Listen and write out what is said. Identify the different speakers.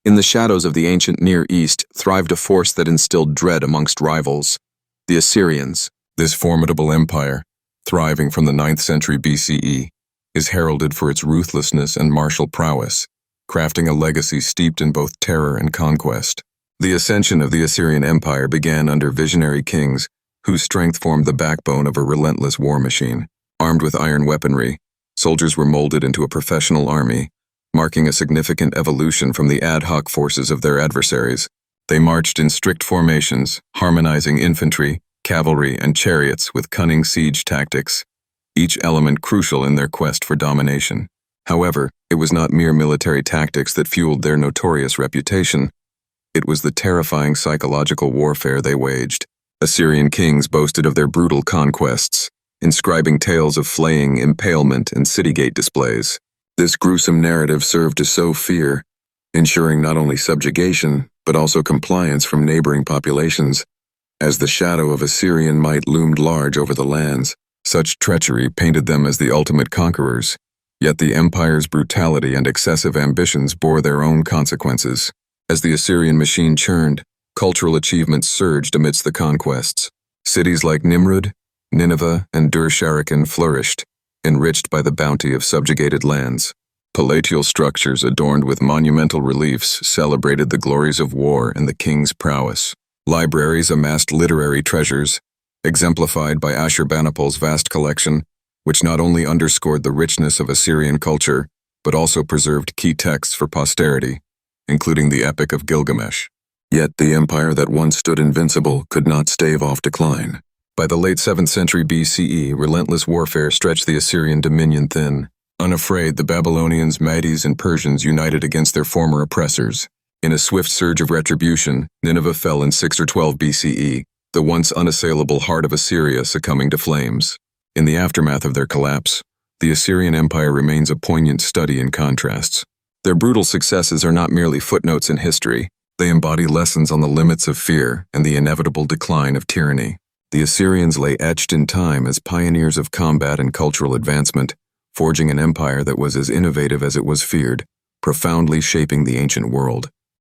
Speaker 1: In the shadows of the ancient Near East thrived a force that instilled dread amongst rivals, the Assyrians. This formidable empire, thriving from the 9th century BCE, is heralded for its ruthlessness and martial prowess, crafting a legacy steeped in both terror and conquest. The ascension of the Assyrian Empire began under visionary kings whose strength formed the backbone of a relentless war machine. Armed with iron weaponry, soldiers were molded into a professional army, marking a significant evolution from the ad hoc forces of their adversaries. They marched in strict formations, harmonizing infantry, cavalry, and chariots with cunning siege tactics, each element crucial in their quest for domination. However, it was not mere military tactics that fueled their notorious reputation. It was the terrifying psychological warfare they waged. Assyrian kings boasted of their brutal conquests, inscribing tales of flaying, impalement, and city-gate displays. This gruesome narrative served to sow fear, ensuring not only subjugation, but also compliance from neighboring populations. As the shadow of Assyrian might loomed large over the lands, such treachery painted them as the ultimate conquerors. Yet the empire's brutality and excessive ambitions bore their own consequences. As the Assyrian machine churned, cultural achievements surged amidst the conquests. Cities like Nimrud, Nineveh, and Dur-Sharrukin flourished, enriched by the bounty of subjugated lands. Palatial structures adorned with monumental reliefs celebrated the glories of war and the king's prowess. Libraries amassed literary treasures, exemplified by Ashurbanipal's vast collection, which not only underscored the richness of Assyrian culture, but also preserved key texts for posterity, including the Epic of Gilgamesh. Yet the empire that once stood invincible could not stave off decline. By the late 7th century BCE, relentless warfare stretched the Assyrian dominion thin. Unafraid, the Babylonians, Medes, and Persians united against their former oppressors. In a swift surge of retribution, Nineveh fell in 6 or 12 BCE, the once unassailable heart of Assyria succumbing to flames. In the aftermath of their collapse, the Assyrian Empire remains a poignant study in contrasts. Their brutal successes are not merely footnotes in history. They embody lessons on the limits of fear and the inevitable decline of tyranny. The Assyrians lay etched in time as pioneers of combat and cultural advancement, forging an empire that was as innovative as it was feared, profoundly shaping the ancient world.